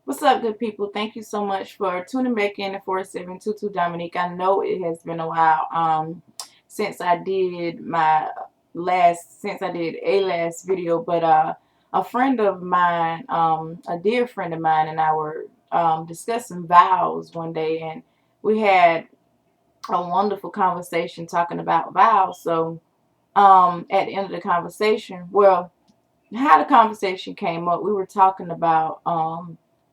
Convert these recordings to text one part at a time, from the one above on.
What's up, good people? Thank you so much for tuning back in to 4722 Dominique. I know it has been a while since I did a last video, but a friend of mine, a dear friend of mine, and I were discussing vows one day, and we had a wonderful conversation talking about vows. So at the end of the conversation, well, how the conversation came up, we were talking about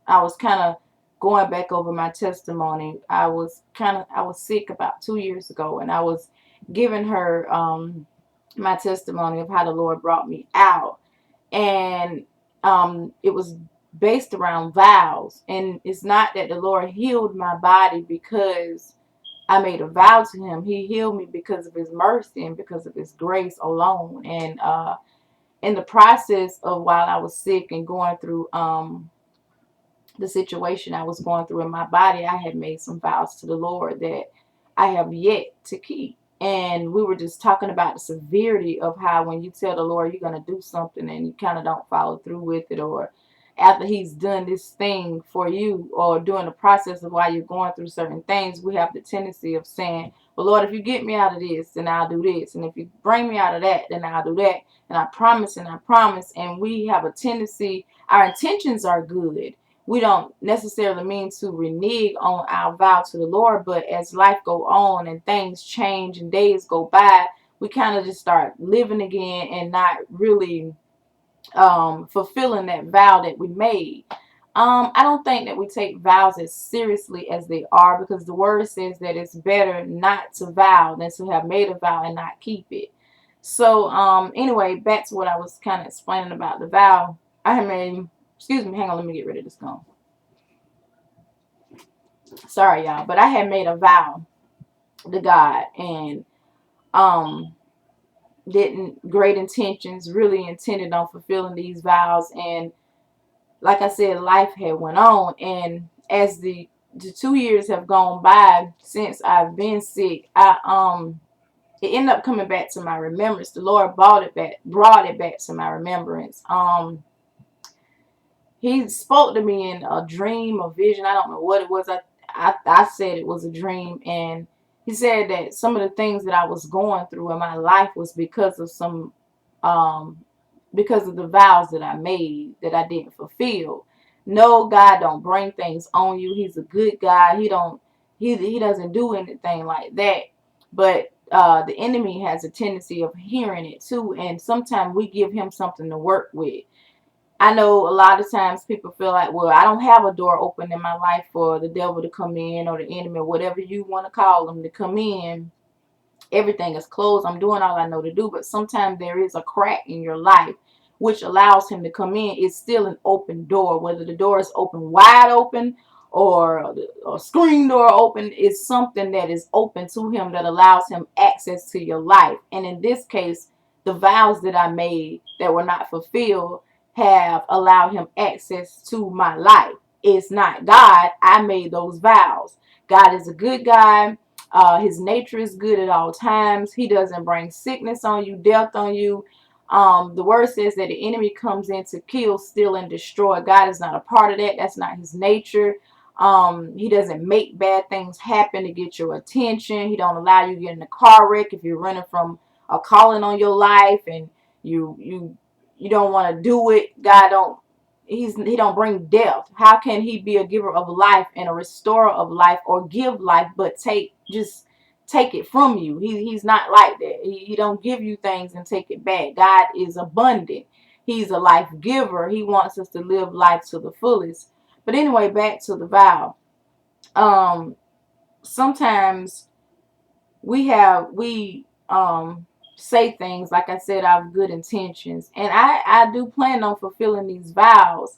I was kind of going back over my testimony. I was sick about 2 years ago, and I was giving her my testimony of how the Lord brought me out, and it was based around vows. And it's not that the Lord healed my body because I made a vow to Him. He healed me because of His mercy and because of His grace alone. And in the process of while I was sick and going through the situation I was going through in my body, I had made some vows to the Lord that I have yet to keep. And we were just talking about the severity of how when you tell the Lord you're going to do something and you kind of don't follow through with it, or after He's done this thing for you, or during the process of while you're going through certain things, we have the tendency of saying, well, Lord, if you get me out of this, then I'll do this. And if you bring me out of that, then I'll do that. And I promise and I promise. And we have a tendency, our intentions are good. We don't necessarily mean to renege on our vow to the Lord, but as life go on and things change and days go by, we kind of just start living again and not really fulfilling that vow that we made. I don't think that we take vows as seriously as they are, because the word says that it's better not to vow than to have made a vow and not keep it. So anyway, back to what I was kind of explaining about the vow. I had made, excuse me, hang on, let me get rid of this gum. Sorry, y'all, but I had made a vow to God, and um didn't great intentions, really intended on fulfilling these vows. And like I said, life had went on, and as the 2 years have gone by since I've been sick, I it ended up coming back to my remembrance. The Lord brought it back to my remembrance. He spoke to me in a dream or vision. I don't know what it was. I said it was a dream, and he said that some of the things that I was going through in my life was because of um because of the vows that I made that I didn't fulfill. No, God don't bring things on you. He's a good God. He doesn't do anything like that. But the enemy has a tendency of hearing it too, and sometimes we give him something to work with. I know a lot of times people feel like, well, I don't have a door open in my life for the devil to come in, or the enemy, or whatever you want to call them, to come in. Everything is closed. I'm doing all I know to do. But sometimes there is a crack in your life which allows him to come in. It's still an open door. Whether the door is open wide open, or a screen door open, it's something that is open to him that allows him access to your life. And in this case, the vows that I made that were not fulfilled have allowed him access to my life. It's not God. I made those vows. God is a good God. His nature is good at all times. He doesn't bring sickness on you, death on you. The word says that the enemy comes in to kill, steal, and destroy. God is not a part of that. That's not his nature. He doesn't make bad things happen to get your attention. He don't allow you to get in a car wreck if you're running from a calling on your life and you don't want to do it. God don't. He don't bring death. How can he be a giver of life and a restorer of life, or give life but take it from you? He's not like that. He don't give you things and take it back. God is abundant. He's a life giver. He wants us to live life to the fullest. But anyway, back to the vow. Um, Sometimes we say things, like I said, I have good intentions, and I do plan on fulfilling these vows.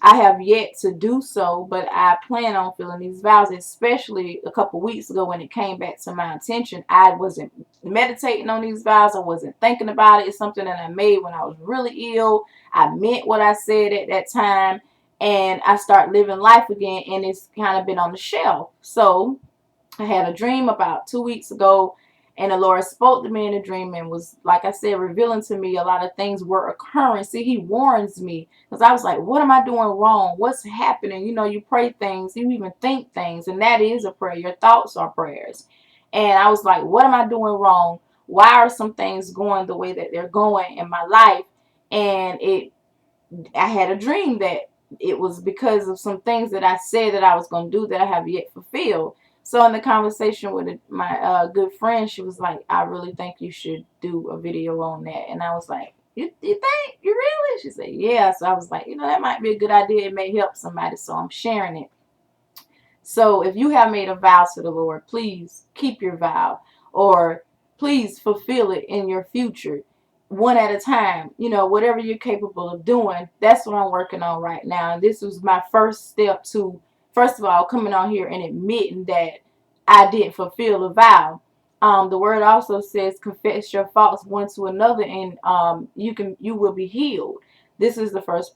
I have yet to do so, but I plan on fulfilling these vows, especially a couple weeks ago when it came back to my attention. I wasn't meditating on these vows. I wasn't thinking about it. It's something that I made when I was really ill. I meant what I said at that time, and I start living life again, and it's kind of been on the shelf. So I had a dream about 2 weeks ago, And the Lord spoke to me in a dream and was, like I said, revealing to me a lot of things were occurring. See, he warns me because I was like, what am I doing wrong? What's happening? You know, you pray things, you even think things, and that is a prayer. Your thoughts are prayers. And I was like, what am I doing wrong? Why are some things going the way that they're going in my life? And I had a dream that it was because of some things that I said that I was going to do that I have yet fulfilled. So in the conversation with my good friend, she was like, I really think you should do a video on that. And I was like, you think? You really? She said, yeah. So I was like, that might be a good idea. It may help somebody. So I'm sharing it. So if you have made a vow to the Lord, please keep your vow, or please fulfill it in your future, one at a time. Whatever you're capable of doing, that's what I'm working on right now. And this was my first step to, first of all, coming on here and admitting that I didn't fulfill a vow. The word also says, confess your faults one to another, and you will be healed. This is the first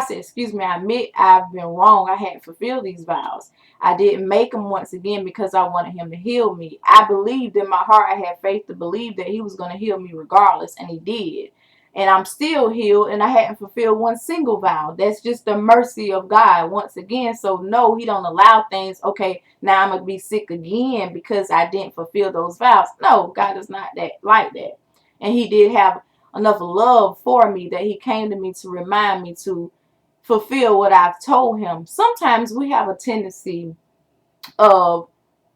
excuse me. I admit I've been wrong. I hadn't fulfilled these vows. I didn't make them once again because I wanted him to heal me. I believed in my heart. I had faith to believe that he was going to heal me regardless, and he did. And I'm still healed, and I hadn't fulfilled one single vow. That's just the mercy of God once again. So no, he don't allow things. Okay, now I'm going to be sick again because I didn't fulfill those vows. No, God is not that like that. And he did have enough love for me that he came to me to remind me to fulfill what I've told him. Sometimes we have a tendency of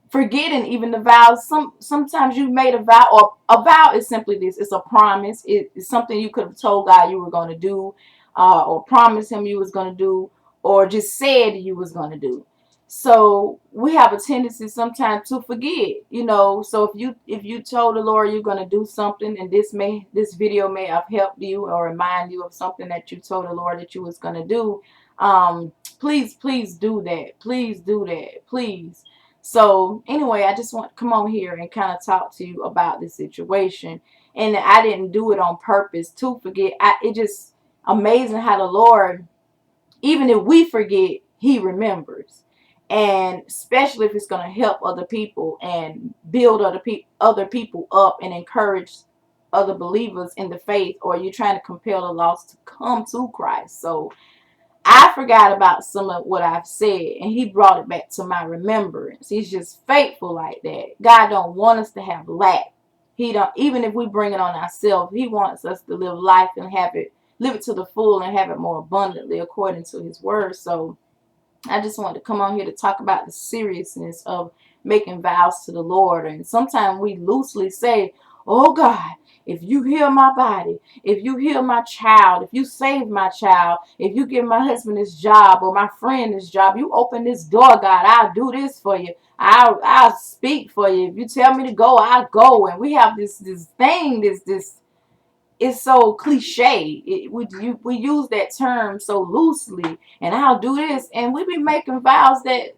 forgetting even the vows. Sometimes you made a vow, or a vow is simply this: it's a promise. It's something you could have told God you were going to do, or promised him you was going to do, or just said you was going to do. So we have a tendency sometimes to forget. So if you told the Lord you're going to do something, and this video may have helped you or remind you of something that you told the Lord that you was going to do, please do that. Please do that. Please. So anyway, I just want to come on here and kind of talk to you about this situation. And I didn't do it on purpose to forget. It just amazing how the Lord, even if we forget, he remembers. And especially if it's going to help other people and build other people up and encourage other believers in the faith, or you're trying to compel the lost to come to Christ. So I forgot about some of what I've said, and he brought it back to my remembrance. He's just faithful like that. God don't want us to have lack. He don't, even if we bring it on ourselves, he wants us to live life and live it to the full and have it more abundantly according to his word. So I just wanted to come on here to talk about the seriousness of making vows to the Lord. And sometimes we loosely say, oh God, if you heal my body, if you heal my child, if you save my child, if you give my husband this job or my friend this job, you open this door, God, I'll do this for you. I'll speak for you. If you tell me to go, I'll go. And we have this thing, this it's so cliche. We use that term so loosely, and I'll do this, and we be making vows that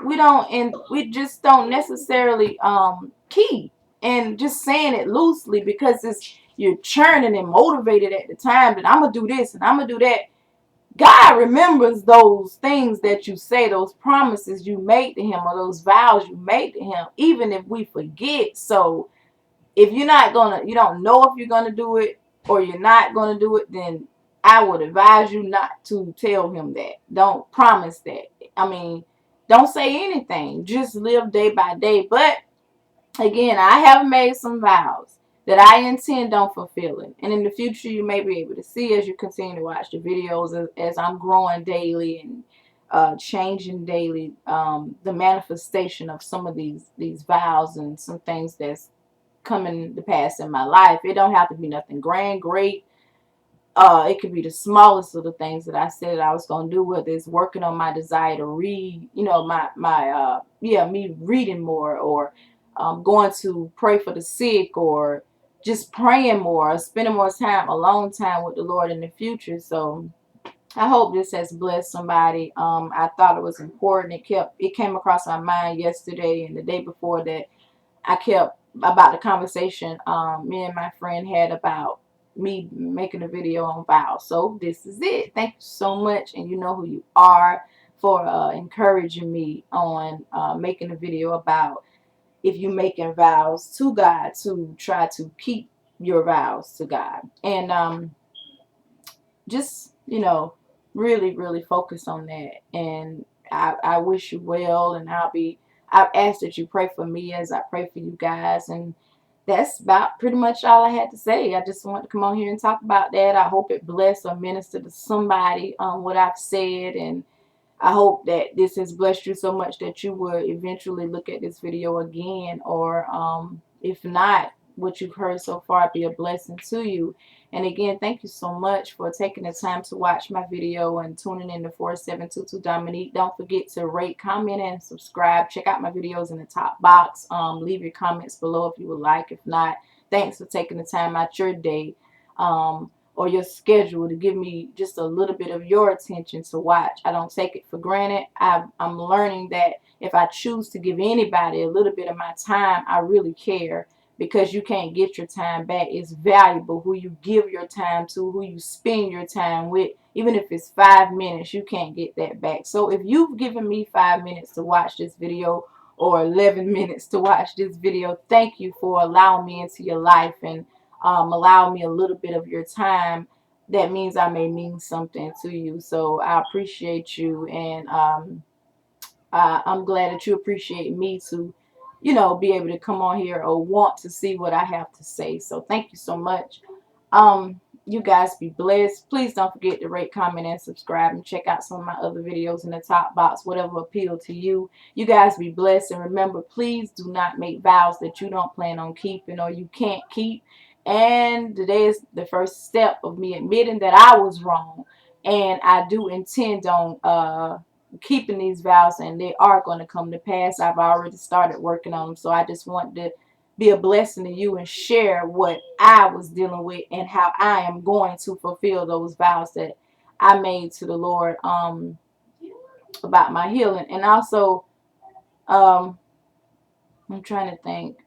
we don't, and we just don't necessarily keep, and just saying it loosely because you're churning and motivated at the time that I'm gonna do this and I'm gonna do that. God remembers those things that you say, those promises you made to him, or those vows you made to him, even if we forget. So if you don't know if you're gonna do it or you're not gonna do it, then I would advise you not to tell him that. Don't promise that. I mean, don't say anything. Just live day by day. But again, I have made some vows that I intend on fulfilling. And in the future, you may be able to see as you continue to watch the videos as I'm growing daily and changing daily, the manifestation of some of these vows and some things that's coming to pass in my life. It don't have to be nothing grand, great. It could be the smallest of the things that I said I was gonna do, whether it's working on my desire to read, me reading more, or going to pray for the sick, or just praying more, or spending more time, alone time with the Lord in the future. So I hope this has blessed somebody. I thought it was important. It came across my mind yesterday and the day before that I kept about the conversation me and my friend had about me making a video on vows. So this is it. Thank you so much, and you know who you are, for encouraging me on making a video about if you making vows to God, to try to keep your vows to God. And just, really, really focus on that. And I wish you well, and I've asked that you pray for me as I pray for you guys. And that's about pretty much all I had to say. I just want to come on here and talk about that. I hope it bless or minister to somebody, what I've said. And I hope that this has blessed you so much that you will eventually look at this video again, or if not, what you've heard so far be a blessing to you. And again, thank you so much for taking the time to watch my video and tuning in to 4722 Dominique. Don't forget to rate, comment, and subscribe. Check out my videos in the top box. Leave your comments below if you would like. If not, thanks for taking the time out your day. Or your schedule to give me just a little bit of your attention to watch. I don't take it for granted. I'm learning that if I choose to give anybody a little bit of my time, I really care, because you can't get your time back. It's valuable who you give your time to, who you spend your time with. Even if it's 5 minutes, you can't get that back. So if you've given me 5 minutes to watch this video, or 11 minutes to watch this video, thank you for allowing me into your life and allow me a little bit of your time. That means I may mean something to you. So I appreciate you, and I'm glad that you appreciate me to, be able to come on here or want to see what I have to say. So thank you so much. You guys be blessed. Please don't forget to rate, comment, and subscribe, and check out some of my other videos in the top box, whatever appeal to you. You guys be blessed, and remember, please do not make vows that you don't plan on keeping or you can't keep. And today is the first step of me admitting that I was wrong, and I do intend on keeping these vows, and they are going to come to pass. I've already started working on them, so I just want to be a blessing to you and share what I was dealing with and how I am going to fulfill those vows that I made to the Lord about my healing. And also, um, I'm trying to think.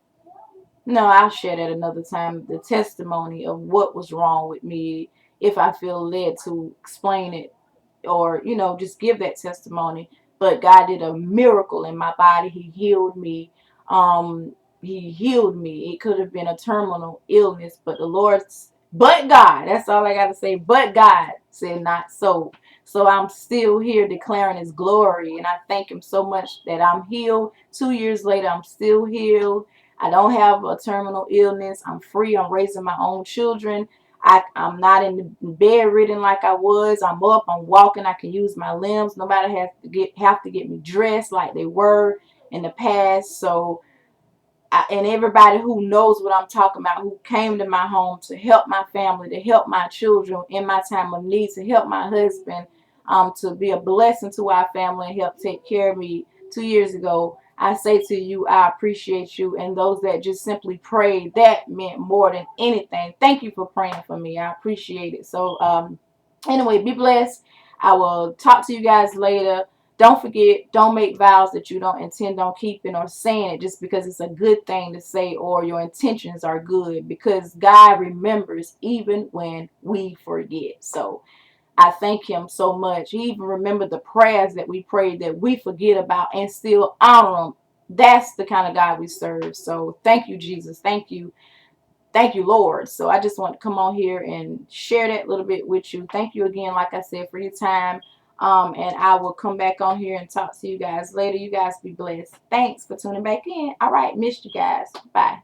No, I'll share that another time. The testimony of what was wrong with me, if I feel led to explain it, or just give that testimony. But God did a miracle in my body. He healed me. He healed me. It could have been a terminal illness, but but God, that's all I got to say. But God said not so. So I'm still here declaring his glory, and I thank him so much that I'm healed. 2 years later, I'm still healed. I don't have a terminal illness. I'm free. I'm raising my own children. I'm not in the bedridden like I was. I'm up. I'm walking. I can use my limbs. Nobody has to have to get me dressed like they were in the past. So and everybody who knows what I'm talking about, who came to my home to help my family, to help my children in my time of need, to help my husband, to be a blessing to our family and help take care of me 2 years ago. I say to you, I appreciate you. And those that just simply prayed, that meant more than anything. Thank you for praying for me. I appreciate it. So anyway, be blessed. I will talk to you guys later. Don't forget, don't make vows that you don't intend on keeping or saying it just because it's a good thing to say or your intentions are good, because God remembers even when we forget. So I thank him so much. He even remembered the prayers that we prayed that we forget about and still honor them. That's the kind of God we serve. So thank you, Jesus. Thank you. Thank you, Lord. So I just want to come on here and share that little bit with you. Thank you again, like I said, for your time. And I will come back on here and talk to you guys later. You guys be blessed. Thanks for tuning back in. All right. Missed you guys. Bye.